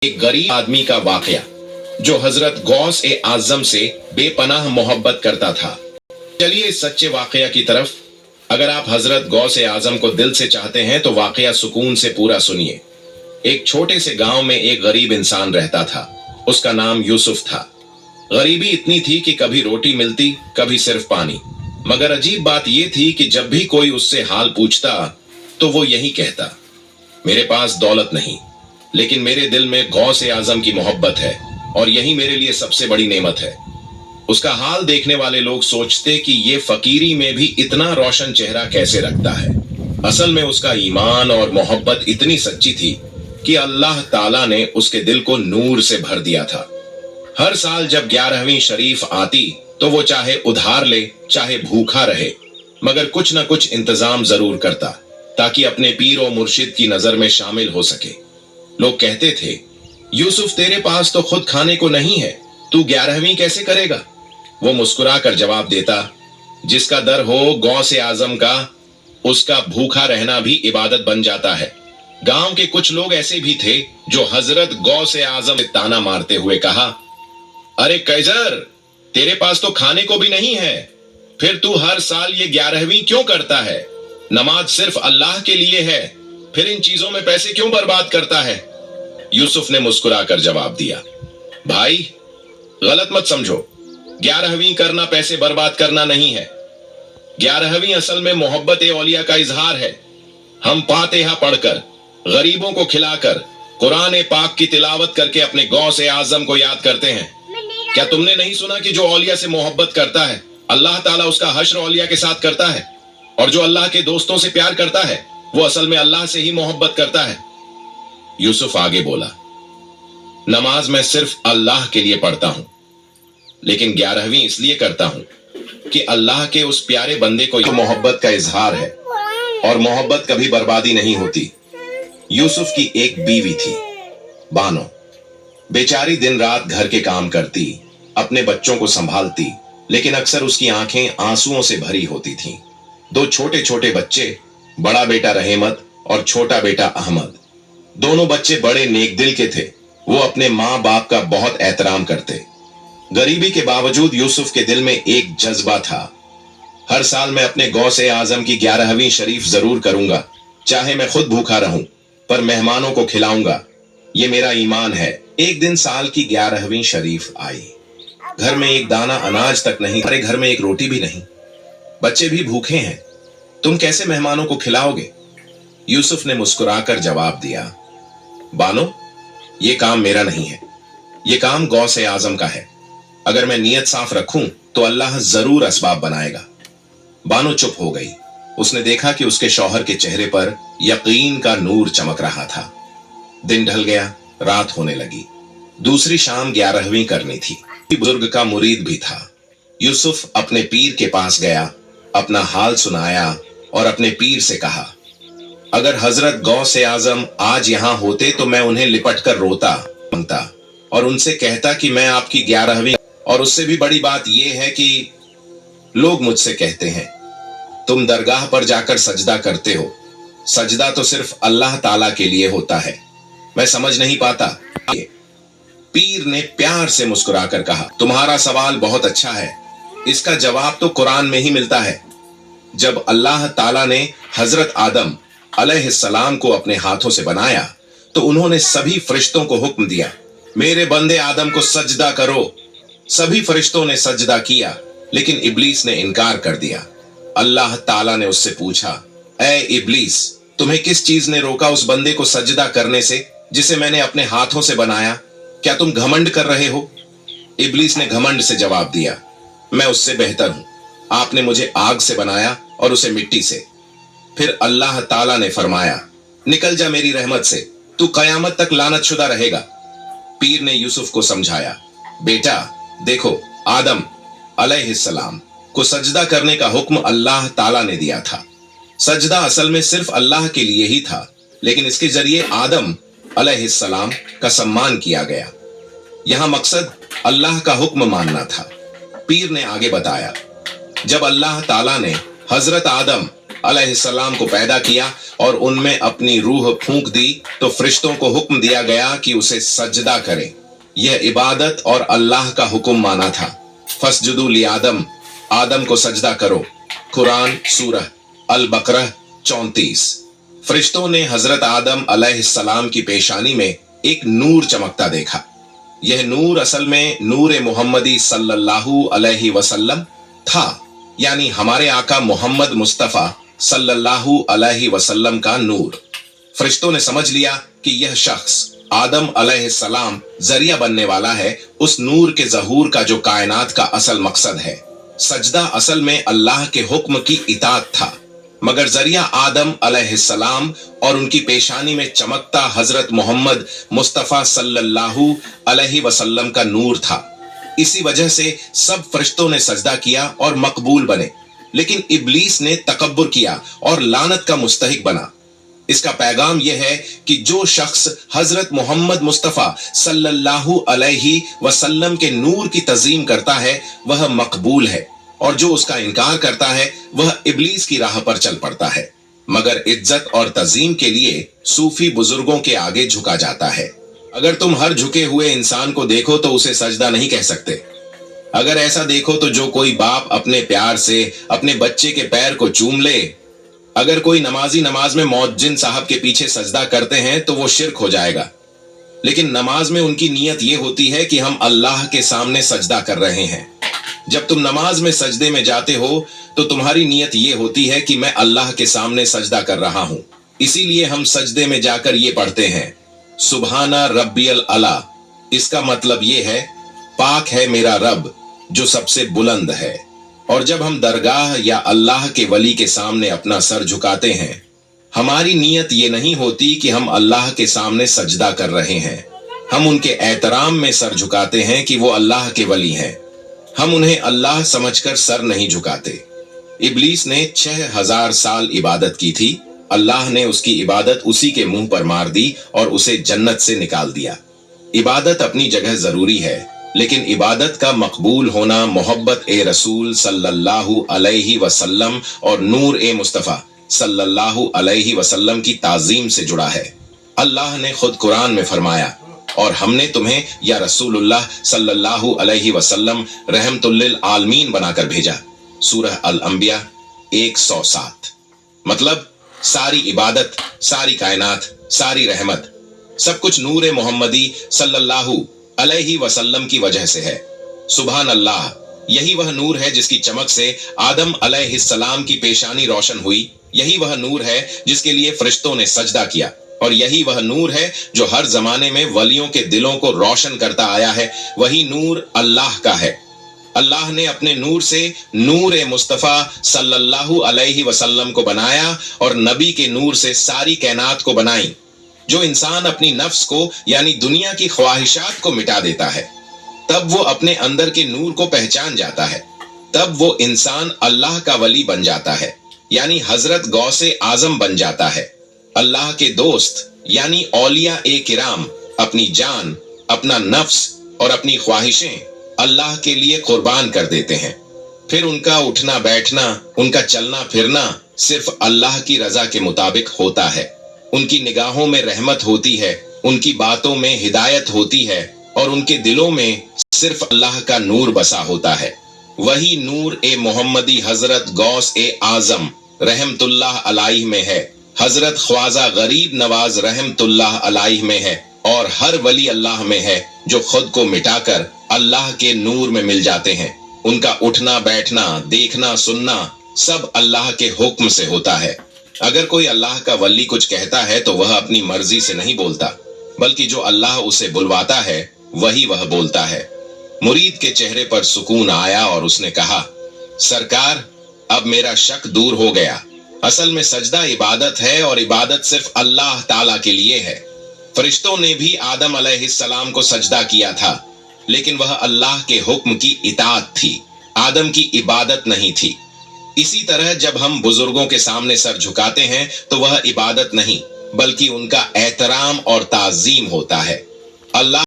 एक गरीब आदमी का वाकया जो हजरत गौस ए आजम से बेपनाह मोहब्बत करता था। चलिए इस सच्चे वाकया की तरफ। अगर आप हजरत गौस ए आजम को दिल से चाहते हैं तो वाकया सुकून से पूरा सुनिए। एक छोटे से गांव में एक गरीब इंसान रहता था। उसका नाम यूसुफ था। गरीबी इतनी थी कि कभी रोटी मिलती, कभी सिर्फ पानी। मगर अजीब बात यह थी कि जब भी कोई उससे हाल पूछता तो वो यही कहता, मेरे पास दौलत नहीं, लेकिन मेरे दिल में गौस ए आजम की मोहब्बत है और यही मेरे लिए सबसे बड़ी नेमत है। उसका हाल देखने वाले लोग सोचते कि ये फकीरी में भी इतना रोशन चेहरा कैसे रखता है। असल में उसका ईमान और मोहब्बत इतनी सच्ची थी कि अल्लाह ताला ने उसके दिल को नूर से भर दिया था। हर साल जब 11वीं शरीफ आती तो वो चाहे उधार ले चाहे भूखा रहे, मगर कुछ न कुछ इंतजाम जरूर करता ताकि अपने पीर और मुर्शिद की नजर में शामिल हो सके। लोग कहते थे, यूसुफ तेरे पास तो खुद खाने को नहीं है, तू 11वीं कैसे करेगा? वो मुस्कुरा कर जवाब देता, जिसका दर हो गौस ए आजम का, उसका भूखा रहना भी इबादत बन जाता है। गांव के कुछ लोग ऐसे भी थे जो हजरत गौस ए आजम से ताना मारते हुए कहा, अरे कैजर, तेरे पास तो खाने को भी नहीं है, फिर तू हर साल ये 11वीं क्यों करता है? नमाज सिर्फ अल्लाह के लिए है, फिर इन चीजों में पैसे क्यों बर्बाद करता है? यूसुफ ने मुस्कुराकर जवाब दिया, भाई गलत मत समझो, 11वीं करना पैसे बर्बाद करना नहीं है। 11वीं असल में मोहब्बत ए औलिया का इजहार है। हम फातिहा पढ़कर, गरीबों को खिलाकर, कुरान ए पाक की तिलावत करके अपने गौस ए आजम को याद करते हैं। क्या तुमने नहीं सुना कि जो औलिया से मोहब्बत करता है अल्लाह ताला उसका हश्र औलिया के साथ करता है, और जो अल्लाह के दोस्तों से प्यार करता है वो असल में अल्लाह से ही मोहब्बत करता है। यूसुफ आगे बोला, नमाज मैं सिर्फ अल्लाह के लिए पढ़ता हूं, लेकिन 11वीं इसलिए करता हूं कि अल्लाह के उस प्यारे बंदे को मोहब्बत का इजहार है, और मोहब्बत कभी बर्बादी नहीं होती। यूसुफ की एक बीवी थी, बानो। बेचारी दिन रात घर के काम करती, अपने बच्चों को संभालती, लेकिन अक्सर उसकी आंखें आंसुओं से भरी होती थीं। 2 छोटे छोटे बच्चे, बड़ा बेटा रहमत और छोटा बेटा अहमद। दोनों बच्चे बड़े नेक दिल के थे। वो अपने माँ बाप का बहुत एहतराम करते। गरीबी के बावजूद यूसुफ के दिल में एक जज्बा था, हर साल मैं अपने गौस ए आजम की 11वीं शरीफ जरूर करूंगा, चाहे मैं खुद भूखा रहूं, पर मेहमानों को खिलाऊंगा, ये मेरा ईमान है। एक दिन साल की 11वीं शरीफ आई। घर में एक दाना अनाज तक नहीं, हमारे घर में एक रोटी भी नहीं, बच्चे भी भूखे हैं, तुम कैसे मेहमानों को खिलाओगे? यूसुफ ने मुस्कुराकर जवाब दिया, बानो, ये काम मेरा नहीं है, ये काम गौस ए आजम का है। अगर मैं नीयत साफ रखूं तो अल्लाह जरूर असबाब बनाएगा। बानो चुप हो गई। उसने देखा कि उसके शौहर के चेहरे पर यकीन का नूर चमक रहा था। दिन ढल गया, रात होने लगी। दूसरी शाम 11वीं करनी थी। बुजुर्ग का मुरीद भी था। यूसुफ अपने पीर के पास गया, अपना हाल सुनाया और अपने पीर से कहा, अगर हजरत गौस ए आजम आज यहां होते तो मैं उन्हें लिपट कर रोता मांगता और उनसे कहता कि मैं आपकी 11वीं। और उससे भी बड़ी बात यह है कि लोग मुझसे कहते हैं तुम दरगाह पर जाकर सजदा करते हो, सजदा तो सिर्फ अल्लाह ताला के लिए होता है, मैं समझ नहीं पाता। पीर ने प्यार से मुस्कुराकर कहा, तुम्हारा सवाल बहुत अच्छा है, इसका जवाब तो कुरान में ही मिलता है। जब अल्लाह ताला ने हजरत आदम अलैहिस्सलाम को अपने हाथों से बनाया तो उन्होंने सभी फरिश्तों को हुक्म दिया, मेरे बंदे आदम को सजदा करो। सभी फरिश्तों ने सजदा किया, लेकिन इब्लीस ने इनकार कर दिया। अल्लाह ताला ने उससे पूछा, ऐ इब्लीस, तुम्हें किस चीज ने रोका उस बंदे को सजदा करने से जिसे मैंने अपने हाथों से बनाया? क्या तुम घमंड कर रहे हो? इब्लीस ने घमंड से जवाब दिया, मैं उससे बेहतर हूं, आपने मुझे आग से बनाया और उसे मिट्टी से। फिर अल्लाह ताला ने फरमाया, निकल जा मेरी रहमत से, तू कयामत तक लानतशुदा रहेगा। पीर ने यूसुफ को समझाया, बेटा देखो, आदम अलैहिस्सलाम को सजदा करने का हुक्म अल्लाह ताला ने दिया था। सजदा असल में सिर्फ अल्लाह के लिए ही था, लेकिन इसके जरिए आदम अलैहिस्सलाम का सम्मान किया गया। यहां मकसद अल्लाह का हुक्म मानना था। पीर ने आगे बताया, जब अल्लाह ताला ने हजरत आदम अलैहिस्सलाम को पैदा किया और उनमें अपनी रूह फूंक दी तो फरिश्तों को हुक्म दिया गया कि उसे सजदा करें। यह इबादत और अल्लाह का हुक्म माना था। फस्जुदू ली आदम, आदम को सजदा करो। कुरान सूरह अल बकरह 34। फरिश्तों ने हजरत आदम अलैहिस्सलाम की पेशानी में एक नूर चमकता देखा। यह नूर असल में नूर मोहम्मदी सल्लल्लाहु अलैहि वसल्लम था, यानी हमारे आका मोहम्मद मुस्तफा सल्लल्लाहु अलैहि वसल्लम का नूर। फरिश्तों ने समझ लिया कि यह शख्स आदम अलैहिस्सलाम जरिया बनने वाला है उस नूर के ज़हूर का जो कायनात का असल मकसद है। सजदा असल में अल्लाह के हुक्म की इताअत था, मगर जरिया आदम अलैहिस्सलाम और उनकी पेशानी में चमकता हजरत मोहम्मद मुस्तफा सल्लल्लाहु अलैहि वसल्लम का नूर था। इसी वजह से सब फरिश्तों ने सजदा किया और मकबूल बने, लेकिन इब्लीस ने तकब्बुर किया और लानत का मुस्तहिक बना। इसका पैगाम यह है कि जो शख्स हजरत मोहम्मद मुस्तफा सल्लल्लाहु अलैहि वसल्लम के नूर की तज़ीम करता है वह मकबूल है, और जो उसका इनकार करता है वह इब्लीस की राह पर चल पड़ता है। मगर इज्जत और तज़ीम के लिए सूफी बुजुर्गों के आगे झुका जाता है। अगर तुम हर झुके हुए इंसान को देखो तो उसे सजदा नहीं कह सकते। अगर ऐसा देखो तो जो कोई बाप अपने प्यार से अपने बच्चे के पैर को चूम ले, अगर कोई नमाजी नमाज में मौज्जिन साहब के पीछे सजदा करते हैं तो वो शिरक हो जाएगा। लेकिन नमाज में उनकी नीयत ये होती है कि हम अल्लाह के सामने सजदा कर रहे हैं। जब तुम नमाज में सजदे में जाते हो तो तुम्हारी नीयत ये होती है कि मैं अल्लाह के सामने सजदा कर रहा हूं। इसीलिए हम सजदे में जाकर ये पढ़ते हैं, सुबहाना रब्बियल अला। इसका मतलब ये है, पाक है मेरा रब जो सबसे बुलंद है। और जब हम दरगाह या अल्लाह के वली के सामने अपना सर झुकाते हैं, हमारी नीयत ये नहीं होती कि हम अल्लाह के सामने सजदा कर रहे हैं। हम उनके एहतराम में सर झुकाते हैं कि वो अल्लाह के वली हैं। हम उन्हें अल्लाह समझकर सर नहीं झुकाते। इब्लीस ने 6000 साल इबादत की थी। अल्लाह ने उसकी इबादत उसी के मुंह पर मार दी और उसे जन्नत से निकाल दिया। इबादत अपनी जगह जरूरी है, लेकिन इबादत का मकबूल होना मोहब्बत ए रसूल सल्लल्लाहु अलैहि वसल्लम और नूर ए मुस्तफ़ा सल्लल्लाहु अलैहि वसल्लम की ताज़ीम से जुड़ा है। अल्लाह ने खुद कुरान में फरमाया, और हमने तुम्हें या रसूलुल्लाह सल्लल्लाहु अलैहि वसल्लम रहमतुल लिल आलमीन बनाकर भेजा। सूरह अल अंबिया 107। मतलब सारी इबादत, सारी कायनात, सारी रहमत, सब कुछ नूर मोहम्मदी सल्लल्लाहु अलैहि वसल्लम की वजह से है। सुभान अल्लाह, यही वह नूर है जिसकी चमक से आदम अलैहिस्सलाम की पेशानी रोशन हुई। यही वह नूर है जिसके लिए फरिश्तों ने सजदा किया, और यही वह नूर है जो हर जमाने में वलियों के दिलों को रोशन करता आया है। वही नूर अल्लाह का है। अल्लाह ने अपने नूर से नूर मुस्तफ़ा सल्लल्लाहु अलैहि वसल्लम को बनाया और नबी के नूर से सारी कायनात को बनाई। जो इंसान अपनी नफ्स को यानी दुनिया की ख्वाहिशात को मिटा देता है, तब वो अपने अंदर के नूर को पहचान जाता है। तब वो इंसान अल्लाह का वली बन जाता है, यानी हजरत गौसे आजम बन जाता है। अल्लाह के दोस्त यानी औलिया ए किराम अपनी जान, अपना नफ्स और अपनी ख्वाहिशें अल्लाह के लिए कुर्बान कर देते हैं। फिर उनका उठना बैठना, उनका चलना फिरना सिर्फ अल्लाह की रजा के मुताबिक होता है। उनकी निगाहों में रहमत होती है, उनकी बातों में हिदायत होती है, और उनके दिलों में सिर्फ अल्लाह का नूर बसा होता है। वही नूर ए मोहम्मदी हजरत गौस ए आजम रहमतुल्लाह अलैहि में है, हजरत ख्वाजा गरीब नवाज रहमतुल्लाह अलैहि में है, और हर वली अल्लाह में है जो खुद को मिटाकर अल्लाह के नूर में मिल जाते हैं। उनका उठना बैठना, देखना सुनना सब अल्लाह के हुक्म से होता है। अगर कोई अल्लाह का वली कुछ कहता है तो वह अपनी मर्जी से नहीं बोलता, बल्कि जो अल्लाह उसे बुलवाता है वही वह बोलता है। मुरीद के चेहरे पर सुकून आया और उसने कहा, सरकार, अब मेरा शक दूर हो गया। असल में सजदा इबादत है, और इबादत सिर्फ अल्लाह ताला के लिए है। फरिश्तों ने भी आदम अलैहिस्सलाम को सजदा किया था, लेकिन वह अल्लाह के हुक्म की इताअत थी, आदम की इबादत नहीं थी। इसी तरह जब हम बुजुर्गों के सामने सर झुकाते हैं तो वह इबादत नहीं, बल्कि उनका एहतराम और ताज़ीम होता है। अल्लाह